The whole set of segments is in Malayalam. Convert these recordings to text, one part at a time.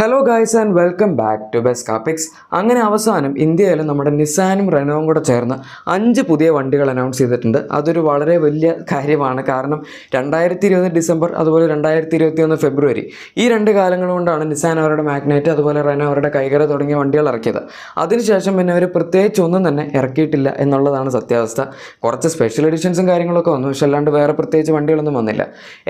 Hello guys and welcome back to best Kappix. അങ്ങനെ അവസാനം ഇന്ത്യയിൽ നമ്മുടെ നിസാനും റെനോവും കൂടെ ചേർന്ന് 5 പുതിയ വണ്ടികൾ അനൗൺസ് ചെയ്തിട്ടുണ്ട്. അതൊരു വളരെ വലിയ കാര്യമാണ്. കാരണം 2020 ഡിസംബർ അതുപോലെ 2021 ഫെബ്രുവരി ഈ 2 കാലങ്ങൾ കൊണ്ടാണ് നിസാൻ അവരുടെ മാഗ്നൈറ്റ് അതുപോലെ റെനോ അവരുടെ കൈകര തുടങ്ങിയ വണ്ടികൾ ഇറക്കിയത്. അതിനുശേഷം പിന്നെ അവർ പ്രത്യേകിച്ച് ഒന്നും തന്നെ ഇറക്കിയിട്ടില്ല എന്നുള്ളതാണ് സത്യാവസ്ഥ. കുറച്ച് സ്പെഷ്യൽ എഡിഷൻസും കാര്യങ്ങളൊക്കെ വന്നു, പക്ഷെ അല്ലാണ്ട് വേറെ പ്രത്യേകിച്ച് വണ്ടികളൊന്നും വന്നില്ല.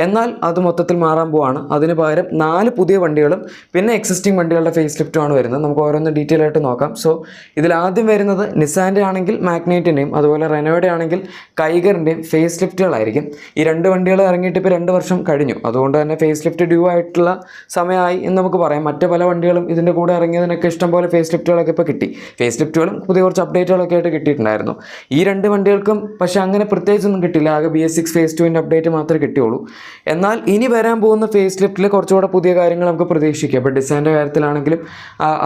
എന്നാൽ അത് മൊത്തത്തിൽ മാറാൻ പോവാണ്. അതിന് പകരം 4 പുതിയ വണ്ടികളും പിന്നെ എക്സിസ്റ്റിംഗ് വണ്ടികളുടെ ഫേസ് ലിഫ്റ്റുമാണ് വരുന്നത്. നമുക്ക് ഓരോന്ന് ഡീറ്റെയിൽ ആയിട്ട് നോക്കാം. സോ ഇതിൽ ആദ്യം വരുന്നത് നിസാൻ്റെ ആണെങ്കിൽ മാഗ്നൈറ്റിൻ്റെയും അതുപോലെ റെനോയുടെ ആണെങ്കിൽ കൈഗറിൻ്റെയും ഫേസ് ലിഫ്റ്റുകളായിരിക്കും. ഈ 2 വണ്ടികൾ ഇറങ്ങിയിട്ട് ഇപ്പോൾ 2 വർഷം കഴിഞ്ഞു. അതുകൊണ്ട് തന്നെ ഫേസ് ലിഫ്റ്റ് ഡ്യൂ ആയിട്ടുള്ള സമയമായി എന്ന് നമുക്ക് പറയാം. മറ്റ് പല വണ്ടികളും ഇതിൻ്റെ കൂടെ ഇറങ്ങിയതിനൊക്കെ ഇഷ്ടംപോലെ ഫേസ് ലിഫ്റ്റുകളൊക്കെ ഇപ്പോൾ കിട്ടി. ഫേസ് ലിഫ്റ്റുകളും പുതിയ കുറച്ച് അപ്ഡേറ്റുകളൊക്കെ ആയിട്ട് കിട്ടിയിട്ടുണ്ടായിരുന്നു. ഈ 2 വണ്ടികൾക്കും പക്ഷേ അങ്ങനെ പ്രത്യേകിച്ചൊന്നും കിട്ടില്ല. ആകെ BS6 ഫേസ് 2ൻ്റെ അപ്ഡേറ്റ് മാത്രമേ കിട്ടിയുള്ളൂ. എന്നാൽ ഇനി വരാൻ പോകുന്ന ഫേസ് ലിഫ്റ്റിൽ കുറച്ചുകൂടെ പുതിയ കാര്യങ്ങൾ നമുക്ക് പ്രതീക്ഷിക്കാം. ഇപ്പോൾ ഡിസൈൻ്റെ കാര്യത്തിലാണെങ്കിലും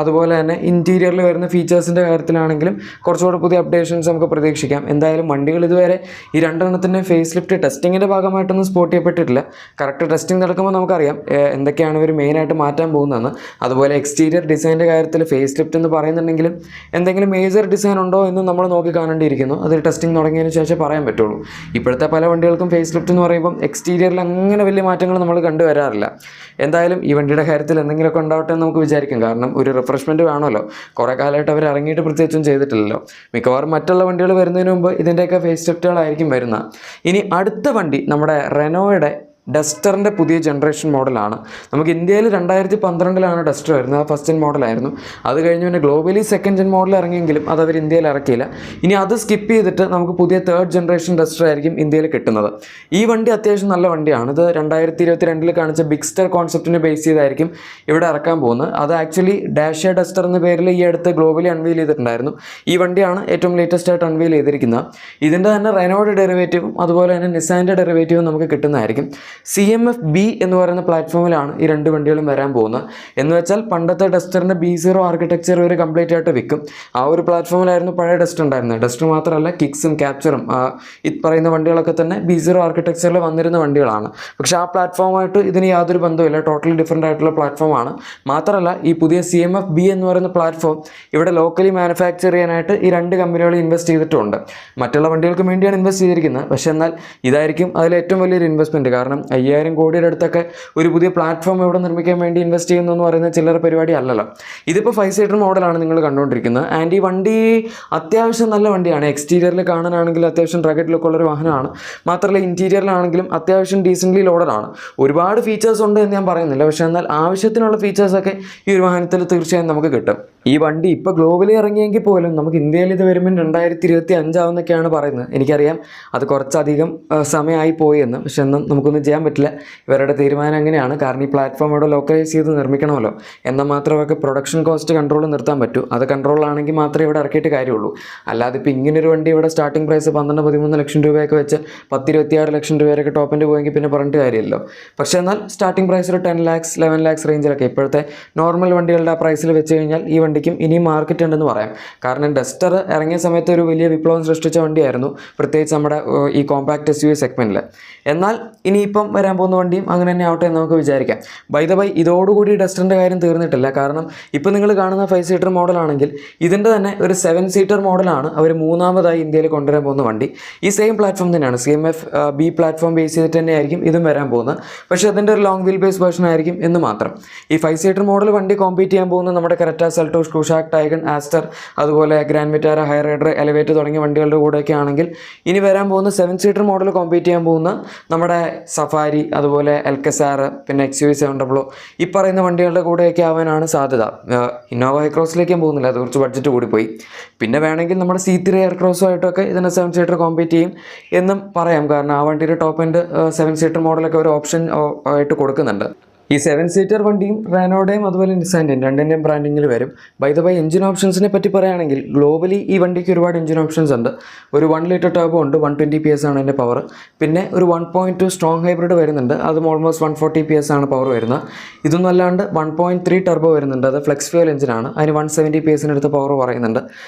അതുപോലെ തന്നെ ഇൻറ്റീരിയറിൽ വരുന്ന ഫീച്ചേഴ്സിൻ്റെ കാര്യത്തിലാണെങ്കിലും കുറച്ചുകൂടെ പുതിയ അപ്ഡേഷൻസ് നമുക്ക് പ്രതീക്ഷിക്കാം. എന്തായാലും വണ്ടികൾ ഇതുവരെ ഈ 2 എണ്ണത്തിൻ്റെ ഫേസ് ലിഫ്റ്റ് ടെസ്റ്റിങ്ങിൻ്റെ ഭാഗമായിട്ടൊന്നും സ്പോട്ട് ചെയ്യപ്പെട്ടിട്ടില്ല. കറക്റ്റ് ടെസ്റ്റിംഗ് നടക്കുമ്പോൾ നമുക്കറിയാം എന്തൊക്കെയാണ് ഇവർ മെയിനായിട്ട് മാറ്റാൻ പോകുന്നതെന്ന്. അതുപോലെ എക്സ്റ്റീരിയർ ഡിസൈൻ്റെ കാര്യത്തിൽ ഫേസ് ലിഫ്റ്റ് എന്ന് പറയുന്നുണ്ടെങ്കിലും എന്തെങ്കിലും മേജർ ഡിസൈൻ ഉണ്ടോ എന്ന് നമ്മൾ നോക്കി കാണേണ്ടിയിരിക്കുന്നു. അതിൽ ടെസ്റ്റിംഗ് തുടങ്ങിയതിന് ശേഷം പറയാൻ പറ്റുള്ളൂ. ഇപ്പോഴത്തെ പല വണ്ടികൾക്കും ഫേസ് ലിഫ്റ്റ് എന്ന് പറയുമ്പം എക്സ്റ്റീരിയറിൽ അങ്ങനെ വലിയ മാറ്റങ്ങൾ നമ്മൾ കണ്ടുവരാറില്ല. എന്തായാലും ഈ വണ്ടിയുടെ കാര്യത്തിൽ എന്തെങ്കിലുമൊക്കെ ഉണ്ടാവട്ടെ എന്ന് നമുക്ക് വിചാരിക്കും. കാരണം ഒരു റിഫ്രഷ്മെൻറ്റ് വേണമല്ലോ. കുറേ കാലമായിട്ട് അവർ ഇറങ്ങിയിട്ട് പ്രത്യേകിച്ചും ചെയ്തിട്ടില്ലല്ലോ. മിക്കവാറും മറ്റുള്ള വണ്ടികൾ വരുന്നതിന് മുമ്പ് ഇതിൻ്റെയൊക്കെ ഫേസ് ലിഫ്റ്റുകളായിരിക്കും വരുന്നത്. ഇനി അടുത്ത വണ്ടി നമ്മുടെ റെനോയുടെ ഡസ്റ്ററിൻ്റെ പുതിയ ജനറേഷൻ മോഡലാണ്. നമുക്ക് ഇന്ത്യയിൽ 2012 ഡസ്റ്റർ വരുന്നത്. ആ ഫസ്റ്റ് ജെൻ മോഡലായിരുന്നു. അത് കഴിഞ്ഞ് പിന്നെ ഗ്ലോബലി സെക്കൻഡ് ജെൻ മോഡൽ ഇറങ്ങിയെങ്കിലും അത് അവർ ഇന്ത്യയിൽ ഇറക്കിയില്ല. ഇനി അത് സ്കിപ്പ് ചെയ്തിട്ട് നമുക്ക് പുതിയ 3rd ജനറേഷൻ ഡസ്റ്റർ ആയിരിക്കും ഇന്ത്യയിൽ കിട്ടുന്നത്. ഈ വണ്ടി അത്യാവശ്യം നല്ല വണ്ടിയാണ്. ഇത് 2022 കാണിച്ച ബിഗ്സ്റ്റർ കോൺസെപ്റ്റിനെ ബേസ് ചെയ്തായിരിക്കും ഇവിടെ ഇറക്കാൻ പോകുന്നത്. അത് ആക്ച്വലി ഡാഷ്യ ഡസ്റ്റർ എന്ന പേരിൽ ഈ അടുത്ത് ഗ്ലോബലി അൺവീൽ ചെയ്തിട്ടുണ്ടായിരുന്നു. ഈ വണ്ടിയാണ് ഏറ്റവും ലേറ്റസ്റ്റ് ആയിട്ട് അൺവീൽ ചെയ്തിരിക്കുന്നത്. ഇതിൻ്റെ തന്നെ റെനോയുടെ ഡെറിവേറ്റീവും അതുപോലെ തന്നെ നിസാൻ്റെ ഡെറിവേറ്റീവും നമുക്ക് കിട്ടുന്നതായിരിക്കും. CMF-B എന്ന് പറയുന്ന പ്ലാറ്റ്ഫോമിലാണ് ഈ 2 വണ്ടികളും വരാൻ പോകുന്നത്. എന്ന് വെച്ചാൽ പണ്ടത്തെ ഡസ്റ്ററിൻ്റെ B0 ആർക്കിടെക്ചർ ഒരു കംപ്ലീറ്റ് ആയിട്ട് വിൽക്കും. ആ ഒരു പ്ലാറ്റ്ഫോമിലായിരുന്നു പഴയ ഡസ്റ്റർ ഉണ്ടായിരുന്നത്. ഡസ്റ്റർ മാത്രമല്ല കിക്സും ക്യാപ്ചറും ഇത് പറയുന്ന വണ്ടികളൊക്കെ തന്നെ B0 ആർക്കിടെക്ചറിൽ വന്നിരുന്ന വണ്ടികളാണ്. പക്ഷേ ആ പ്ലാറ്റ്ഫോമായിട്ട് ഇതിന് യാതൊരു ബന്ധവുമില്ല. ടോട്ടലി ഡിഫറെൻ്റ് ആയിട്ടുള്ള പ്ലാറ്റ്ഫോമാണ്. മാത്രമല്ല ഈ പുതിയ CMF-B എന്ന് പറയുന്ന പ്ലാറ്റ്ഫോം ഇവിടെ ലോക്കലി മാനുഫാക്ചർ ചെയ്യാനായിട്ട് ഈ 2 കമ്പനികൾ ഇൻവെസ്റ്റ് ചെയ്തിട്ടുണ്ട്. മറ്റുള്ള വണ്ടികൾക്ക് വേണ്ടിയാണ് ഇൻവെസ്റ്റ് ചെയ്തിരിക്കുന്നത്. പക്ഷേ എന്നാൽ ഇതായിരിക്കും അതിൽ ഏറ്റവും വലിയൊരു ഇൻവെസ്റ്റ്മെൻറ്റ്. കാരണം 5000 കോടിയുടെ അടുത്തൊക്കെ ഒരു പുതിയ പ്ലാറ്റ്ഫോം ഇവിടെ നിർമ്മിക്കാൻ വേണ്ടി ഇൻവെസ്റ്റ് ചെയ്യുന്നു എന്ന് പറയുന്നത് ചില്ലറ പരിപാടി അല്ലല്ലോ. ഇതിപ്പോൾ 5 സീറ്റർ മോഡലാണ് നിങ്ങൾ കണ്ടുകൊണ്ടിരിക്കുന്നത്. ആൻഡ് ഈ വണ്ടി അത്യാവശ്യം നല്ല വണ്ടിയാണ്. എക്സ്റ്റീരിയറിൽ കാണാനാണെങ്കിലും അത്യാവശ്യം റഗഡ് ലുക്കുള്ളൊരു വാഹനമാണ്. മാത്രമല്ല ഇൻറ്റീരിയറിലാണെങ്കിലും അത്യാവശ്യം ഡീസൻ്റ്ലി ലോഡഡാണ്. ഒരുപാട് ഫീച്ചേഴ്സ് ഉണ്ട് എന്ന് ഞാൻ പറയുന്നില്ല. പക്ഷേ എന്നാൽ ആവശ്യത്തിനുള്ള ഫീച്ചേഴ്സൊക്കെ ഈ ഒരു വാഹനത്തിൽ തീർച്ചയായും നമുക്ക് കിട്ടും. ഈ വണ്ടി ഇപ്പോൾ ഗ്ലോബലി ഇറങ്ങിയെങ്കിൽ പോലും നമുക്ക് ഇന്ത്യയിൽ ഇത് വരുമ്പോൾ 2025 ആവുന്നൊക്കെയാണ് പറയുന്നത്. എനിക്കറിയാം അത് കുറച്ചധികം സമയമായി പോയി എന്ന്. പക്ഷെ ഒന്നും നമുക്കൊന്നും ചെയ്യാൻ പറ്റില്ല. ഇവരുടെ തീരുമാനം അങ്ങനെയാണ്. കാരണം ഈ പ്ലാറ്റ്ഫോം ഇവിടെ ലോക്കലൈസ് ചെയ്ത് നിർമ്മിക്കണമല്ലോ. എന്നാൽ മാത്രമൊക്കെ പ്രൊഡക്ഷൻ കോസ്റ്റ് കൺട്രോൾ നിർത്താൻ പറ്റൂ. അത് കൺട്രോളാണെങ്കിൽ മാത്രമേ ഇവിടെ ഇറക്കിയിട്ട് കാര്യമുള്ളൂ. അല്ലാതെ ഇപ്പോൾ ഇങ്ങനൊരു വണ്ടി ഇവിടെ സ്റ്റാർട്ടിംഗ് പ്രൈസ് 12-13 ലക്ഷം രൂപയൊക്കെ വെച്ച് 10-26 ലക്ഷം രൂപയൊക്കെ ടോപ്പിൻ്റെ പോയെങ്കിൽ പിന്നെ പറഞ്ഞിട്ട് കാര്യമില്ലല്ലോ. പക്ഷേ എന്നാൽ സ്റ്റാർട്ടിംഗ് പ്രൈസ് ഒരു 10 lakhs 11 lakhs റേഞ്ചിലൊക്കെ ഇപ്പോഴത്തെ നോർമൽ വണ്ടികളുടെ ആ പ്രൈസിൽ വെച്ച് കഴിഞ്ഞാൽ ഈ വണ്ടിക്കും ഇനിയും മാർക്കറ്റ് ഉണ്ടെന്ന് പറയാം. കാരണം ഡസ്റ്റർ ഇറങ്ങിയ സമയത്ത് ഒരു വലിയ വിപ്ലവം സൃഷ്ടിച്ച വണ്ടിയായിരുന്നു, പ്രത്യേകിച്ച് നമ്മുടെ ഈ കോമ്പാക്ട് SUV സെഗ്മെൻറ്റിൽ. എന്നാൽ ഇനിയിപ്പം വരാൻ പോകുന്ന വണ്ടിയും അങ്ങനെ തന്നെ ആവട്ടെ എന്ന് നമുക്ക് വിചാരിക്കാം. ബൈ ദ ബൈ ഇതോടുകൂടി ഡസ്റ്ററിൻ്റെ കാര്യം തീർന്നിട്ടില്ല. കാരണം ഇപ്പോൾ നിങ്ങൾ കാണുന്ന 5 സീറ്റർ മോഡലാണെങ്കിൽ ഇതിൻ്റെ തന്നെ ഒരു 7 സീറ്റർ മോഡലാണ് അവർ 3ാമതായി ഇന്ത്യയിൽ കൊണ്ടുവരാൻ പോകുന്ന വണ്ടി. ഈ സെയിം പ്ലാറ്റ്ഫോം തന്നെയാണ്. CMF-B പ്ലാറ്റ്ഫോം ബേസ് ചെയ്തിട്ട് തന്നെയായിരിക്കും ഇതും വരാൻ പോകുന്നത്. പക്ഷേ അതിൻ്റെ ഒരു ലോങ് വീൽ ബേസ് വേർഷൻ ആയിരിക്കും എന്ന് മാത്രം. ഈ 5 സീറ്റർ മോഡൽ വണ്ടി കോമ്പീറ്റ് ചെയ്യാൻ പോകുന്ന നമ്മുടെ Creta, Seltos, Kushaq, Taycan, Aster അതുപോലെ ഗ്രാൻഡ് വിറ്റാര, ഹൈറൈഡർ, എലിവേറ്റർ തുടങ്ങിയ വണ്ടികളുടെ കൂടെയൊക്കെ ആണെങ്കിൽ ഇനി വരാൻ പോകുന്ന 7 സീറ്റർ മോഡൽ കോമ്പീറ്റ് ചെയ്യാൻ പോകുന്ന നമ്മുടെ സഫാരി അതുപോലെ എൽക്കസാർ പിന്നെ XUV700 ഈ പറയുന്ന വണ്ടികളുടെ കൂടെയൊക്കെ ആവാനാണ് സാധ്യത. ഇന്നോവ ഹൈക്രോസിലേക്ക് ഞാൻ പോകുന്നില്ല, അത് കുറച്ച് ബഡ്ജറ്റ് കൂടിപ്പോയി. പിന്നെ വേണമെങ്കിൽ നമ്മുടെ C3 എയർക്രോസുമായിട്ടൊക്കെ ഇതിനെ 7 സീറ്റർ കോമ്പീറ്റ് ചെയ്യും എന്നും പറയാം. കാരണം ആ വണ്ടിയുടെ ടോപ്പ് എൻഡ് 7 സീറ്റർ മോഡലൊക്കെ ഒരു ഓപ്ഷൻ ആയിട്ട് കൊടുക്കുന്നുണ്ട്. ഈ 7 സീറ്റർ വണ്ടിയും റെനോയുടെയും അതുപോലെ നിസാൻ്റെയും 2ൻ്റെയും ബ്രാൻഡിങ്ങിൽ വരും. ബൈ ദ ബൈ എഞ്ചിൻ ഓപ്ഷൻസിനെ പറ്റി പറയുകയാണെങ്കിൽ ഗ്ലോബലി ഈ വണ്ടിക്ക് ഒരുപാട് എഞ്ചിൻ ഓപ്ഷൻസ് ഉണ്ട്. ഒരു 1 ലിറ്റർ ടർബോ ഉണ്ട്, 120 PS ആണ് അതിൻ്റെ പവർ. പിന്നെ ഒരു 1.2 സ്ട്രോങ് ഹൈബ്രിഡ് വരുന്നുണ്ട്, അതും ഓൾമോസ്റ്റ് 140 PS ആണ് പവർ വരുന്നത്. ഇതൊന്നും അല്ലാണ്ട് 1.3 ടർബോ വരുന്നുണ്ട്, അത് ഫ്ലെക്സ് ഫ്യൂൽ എഞ്ചിനാണ്. അതിന് 170 PS പവർ പറയുന്നുണ്ട്.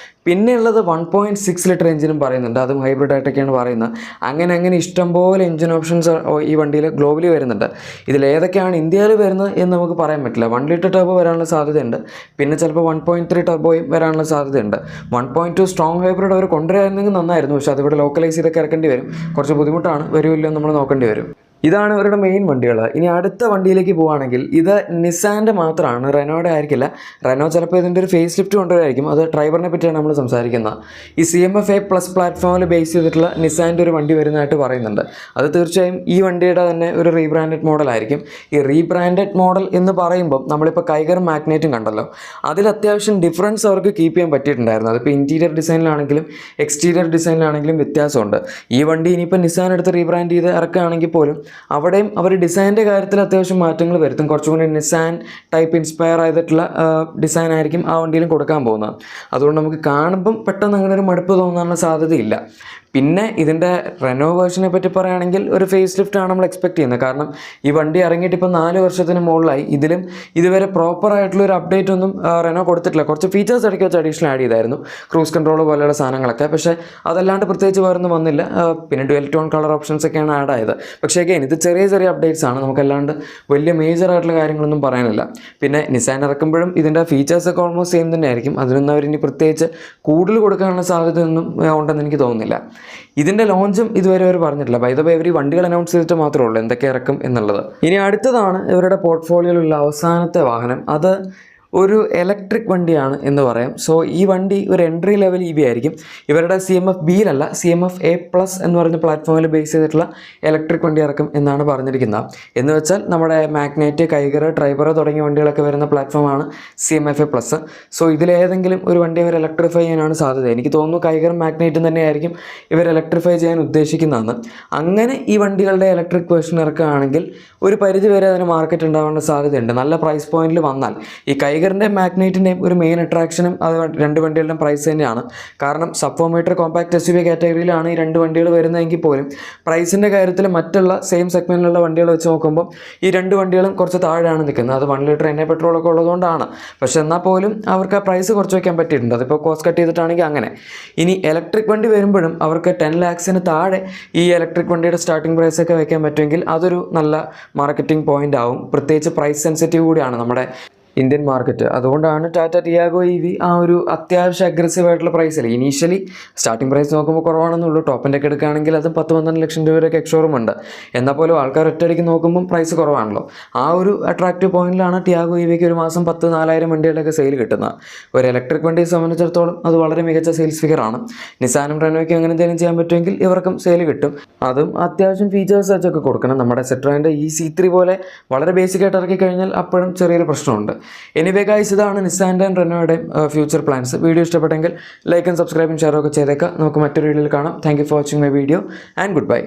പിന്നെ ഉള്ളത് 1.6 ലിറ്റർ എഞ്ചിനും പറയുന്നുണ്ട്, അതും ഹൈബ്രിഡ് ആയിട്ടൊക്കെയാണ് പറയുന്നത്. അങ്ങനെ ഇഷ്ടംപോലെ എഞ്ചിൻ ഓപ്ഷൻസ് ഈ വണ്ടിയിൽ ഗ്ലോബലി വരുന്നുണ്ട്. ഇതിലേതൊക്കെയാണ് ഇന്ത്യയിൽ വരുന്നത് എന്ന് നമുക്ക് പറയാൻ പറ്റില്ല. 1 ലിറ്റർ ടർബോ വരാനുള്ള സാധ്യതയുണ്ട്, പിന്നെ ചിലപ്പോൾ 1.3 ടർബോയും വരാനുള്ള സാധ്യതയുണ്ട്. 1.2 സ്ട്രോങ് ഹൈബ്രിഡ് അവർ കൊണ്ടുവരായിരുന്നെങ്കിൽ നന്നായിരുന്നു, പക്ഷേ അതിവിടെ ലോക്കലൈസ് ചെയ്തൊക്കെ ഇറക്കേണ്ടി വരും. കുറച്ച് ബുദ്ധിമുട്ടാണ്, വരുമില്ലോ നമ്മൾ നോക്കേണ്ടി വരും. ഇതാണ് ഇവരുടെ മെയിൻ വണ്ടികൾ. ഇനി അടുത്ത വണ്ടിയിലേക്ക് പോവുകയാണെങ്കിൽ ഇത് നിസാൻ്റെ മാത്രമാണ്, റെനോയുടെ ആയിരിക്കില്ല. റെനോ ചിലപ്പോൾ ഇതിൻ്റെ ഒരു ഫേസ് ലിഫ്റ്റ് കൊണ്ടുവരായിരിക്കും. അത് ഡ്രൈവറിനെ പറ്റിയാണ് നമ്മൾ സംസാരിക്കുന്നത്. ഈ CMF-A+ പ്ലാറ്റ്ഫോമിൽ ബേസ് ചെയ്തിട്ടുള്ള നിസാൻ്റെ ഒരു വണ്ടി വരുന്നതായിട്ട് പറയുന്നുണ്ട്. അത് തീർച്ചയായും ഈ വണ്ടിയുടെ തന്നെ ഒരു റീബ്രാൻഡഡ് മോഡലായിരിക്കും. ഈ റീബ്രാൻഡഡ് മോഡൽ എന്ന് പറയുമ്പം നമ്മളിപ്പോൾ കൈഗറും മാഗ്നേറ്റും കണ്ടല്ലോ, അതിൽ അത്യാവശ്യം ഡിഫറൻസ് അവർക്ക് കീപ്പ് ചെയ്യാൻ പറ്റിയിട്ടുണ്ടായിരുന്നു. അതിപ്പോൾ ഇൻറ്റീരിയർ ഡിസൈനിലാണെങ്കിലും എക്സ്റ്റീരിയർ ഡിസൈനിലാണെങ്കിലും വ്യത്യാസമുണ്ട്. ഈ വണ്ടി ഇനിയിപ്പോൾ നിസാൻ എടുത്ത് റീബ്രാൻഡ് ചെയ്ത് ഇറക്കുകയാണെങ്കിൽ പോലും അവിടെയും അവർ ഡിസൈനിൻ്റെ കാര്യത്തിൽ അത്യാവശ്യം മാറ്റങ്ങൾ വരുത്തും. കുറച്ചും കൂടി നിസാൻ ടൈപ്പ് ഇൻസ്പയർ ചെയ്തിട്ടുള്ള ഡിസൈൻ ആയിരിക്കും ആ വണ്ടിയിലും കൊടുക്കാൻ പോകുന്നത്. അതുകൊണ്ട് നമുക്ക് കാണുമ്പം പെട്ടെന്ന് അങ്ങനെ ഒരു മടുപ്പ് തോന്നാനുള്ള സാധ്യതയില്ല. പിന്നെ ഇതിൻ്റെ റെനോ വേർഷനെ പറ്റി പറയുകയാണെങ്കിൽ ഒരു ഫേസ് ലിഫ്റ്റാണ് നമ്മൾ എക്സ്പെക്ട് ചെയ്യുന്നത്. കാരണം ഈ വണ്ടി ഇറങ്ങിയിട്ട് ഇപ്പോൾ 4 വർഷത്തിന് മുകളിലായി. ഇതിലും ഇതുവരെ പ്രോപ്പറായിട്ടുള്ളൊരു അപ്ഡേറ്റ് ഒന്നും റെനോ കൊടുത്തിട്ടില്ല. കുറച്ച് ഫീച്ചേഴ്സ് ഇടയ്ക്ക് വെച്ച് അഡീഷണൽ ആഡ് ചെയ്തായിരുന്നു, ക്രൂസ് കൺട്രോൾ പോലെയുള്ള സാധനങ്ങളൊക്കെ. പക്ഷേ അതല്ലാണ്ട് പ്രത്യേകിച്ച് വേറൊന്നും വന്നില്ല. പിന്നെ ഡുവൽ ടോൺ കളർ ഓപ്ഷൻസ് ഒക്കെയാണ് ആഡ് ആയത്. പക്ഷേ അഗൈൻ ഇത് ചെറിയ ചെറിയ അപ്ഡേറ്റ്സ് ആണ്, നമുക്കല്ലാണ്ട് വലിയ മേജറായിട്ടുള്ള കാര്യങ്ങളൊന്നും പറയാനില്ല. പിന്നെ നിസാൻ ഇറക്കുമ്പോഴും ഇതിൻ്റെ ഫീച്ചേഴ്സൊക്കെ ഓൾമോസ്റ്റ് സെയിം തന്നെ ആയിരിക്കും. അതിനൊന്നും അവരിനി പ്രത്യേകിച്ച് കൂടുതൽ കൊടുക്കാനുള്ള സാധ്യതയൊന്നും ഉണ്ടെന്ന് എനിക്ക് തോന്നുന്നില്ല. ഇതിൻ്റെ ലോഞ്ചും ഇതുവരെ അവർ പറഞ്ഞിട്ടില്ല. ബൈ ദ വേ ഇവർ ഈ വണ്ടികൾ അനൗൺസ് ചെയ്തിട്ട് മാത്രമേ ഉള്ളൂ എന്തൊക്കെ ഇറക്കും എന്നുള്ളത്. ഇനി അടുത്തതാണ് ഇവരുടെ പോർട്ട്ഫോളിയോയിലുള്ള അവസാനത്തെ വാഹനം. അത് ഒരു ഇലക്ട്രിക് വണ്ടിയാണ് എന്ന് പറയാം. സോ ഈ വണ്ടി ഒരു എൻട്രി ലെവൽ EV ആയിരിക്കും. ഇവരുടെ CMF-B'ലല്ല CMF-A+ എന്ന് പറഞ്ഞ പ്ലാറ്റ്ഫോമിൽ ബേസ് ചെയ്തിട്ടുള്ള ഇലക്ട്രിക് വണ്ടി ഇറക്കും എന്നാണ് പറഞ്ഞിരിക്കുന്നത്. എന്ന് വെച്ചാൽ നമ്മുടെ മാഗ്നേറ്റ്, കൈഗർ, ട്രൈബർ തുടങ്ങിയ വണ്ടികളൊക്കെ വരുന്ന പ്ലാറ്റ്ഫോമാണ് CMF-A+. സോ ഇതിലേതെങ്കിലും ഒരു വണ്ടി അവർ ഇലക്ട്രിഫൈ ചെയ്യാനാണ് സാധ്യത. എനിക്ക് തോന്നുന്നു കൈഗറും മാഗ്നേറ്റും തന്നെയായിരിക്കും ഇവർ ഇലക്ട്രിഫൈ ചെയ്യാൻ ഉദ്ദേശിക്കുന്നതെന്ന്. അങ്ങനെ ഈ വണ്ടികളുടെ ഇലക്ട്രിക് വേർഷൻ ഇറക്കുകയാണെങ്കിൽ ഒരു പരിധി വരെ അതിന് മാർക്കറ്റ് ഉണ്ടാവാനുള്ള സാധ്യതയുണ്ട്. നല്ല പ്രൈസ് പോയിന്റിൽ വന്നാൽ ഈ കൈഗറിൻ്റെ മാഗ്നേറ്റിൻ്റെയും ഒരു മെയിൻ അട്രാക്ഷനും അത് രണ്ട് വണ്ടികളുടെയും പ്രൈസ് തന്നെയാണ്. കാരണം സബ് 4 മീറ്റർ കോമ്പാക്ട് SUV കാറ്റഗറിയിലാണ് ഈ രണ്ട് വണ്ടികൾ വരുന്നതെങ്കിൽ പോലും പ്രൈസിൻ്റെ കാര്യത്തിൽ മറ്റുള്ള സെയിം സെഗ്മെൻറ്റിലുള്ള വണ്ടികൾ വെച്ച് നോക്കുമ്പോൾ ഈ രണ്ട് വണ്ടികളും കുറച്ച് താഴെയാണ് നിൽക്കുന്നത്. അത് 1 ലിറ്റർ എണ്ണ പെട്രോളൊക്കെ ഉള്ളതുകൊണ്ടാണ്. പക്ഷെ എന്നാൽ പോലും അവർക്ക് ആ പ്രൈസ് കുറച്ച് വയ്ക്കാൻ പറ്റിയിട്ടുണ്ട്. അതിപ്പോൾ കോസ്റ്റ് കട്ട് ചെയ്തിട്ടാണെങ്കിൽ അങ്ങനെ. ഇനി ഇലക്ട്രിക് വണ്ടി വരുമ്പോഴും അവർക്ക് 10 lakhsന് താഴെ ഈ ഇലക്ട്രിക് വണ്ടിയുടെ സ്റ്റാർട്ടിംഗ് പ്രൈസൊക്കെ വയ്ക്കാൻ പറ്റുമെങ്കിൽ അതൊരു നല്ല മാർക്കറ്റിംഗ് പോയിൻ്റ് ആവും. പ്രത്യേകിച്ച് പ്രൈസ് സെൻസിറ്റീവ് കൂടിയാണ് നമ്മുടെ ഇന്ത്യൻ മാർക്കറ്റ്. അതുകൊണ്ടാണ് ടാറ്റ ടിയാഗോ EV ആ ഒരു അത്യാവശ്യം അഗ്രസീവ് ആയിട്ടുള്ള പ്രൈസിൽ. ഇനീഷ്യലി സ്റ്റാർട്ടിംഗ് പ്രൈസ് നോക്കുമ്പോൾ കുറവാണെന്നുള്ളൂ. ടോപ്പിൻ്റെ ഒക്കെ എടുക്കുകയാണെങ്കിൽ അതും 10-12 ലക്ഷം രൂപയൊക്കെ എക്സ്ഷോറൂം ഉണ്ട്. എന്നാൽ പോലും ആൾക്കാർ ഒറ്റയടിക്ക് നോക്കുമ്പം പ്രൈസ് കുറവാണല്ലോ. ആ ഒരു അട്രാക്റ്റീവ് പോയിന്റിലാണ് ടിയാഗോ EVക്ക് ഒരു മാസം 10,000-4,000 വണ്ടികളുടെയൊക്കെ സെയിൽ കിട്ടുന്നത്. ഒരു ഇലക്ട്രിക് വണ്ടിയെ സംബന്ധിച്ചിടത്തോളം അത് വളരെ മികച്ച സെയിൽസ് ഫിഗറാണ്. നിസാനും റെനോയ്ക്കും അങ്ങനെ എന്തെങ്കിലും ചെയ്യാൻ പറ്റുമെങ്കിൽ ഇവർക്കും സെയിൽ കിട്ടും. അതും അത്യാവശ്യം ഫീച്ചേഴ്സ് വെച്ചൊക്കെ കൊടുക്കണം. നമ്മുടെ സെട്രോൻ്റെ C3 പോലെ വളരെ ബേസിക് ആയിട്ട് ഇറക്കി കഴിഞ്ഞാൽ അപ്പോഴും ചെറിയൊരു പ്രശ്നമുണ്ട്. എനിവേ ഗൈസ്, ഇതാണ് നിസാൻ്റെ റെനോയുടെ ഫ്യൂച്ചർ പ്ലാൻസ്. വീഡിയോ ഇഷ്ടപ്പെട്ടെങ്കിൽ ലൈക്ക് ആൻഡ് സബ്സ്ക്രൈബും ഷെയറും ഒക്കെ ചെയ്തേക്കാം. നമുക്ക് മറ്റൊരു വീഡിയോയിൽ കാണാം. Thank you for watching my video and good bye.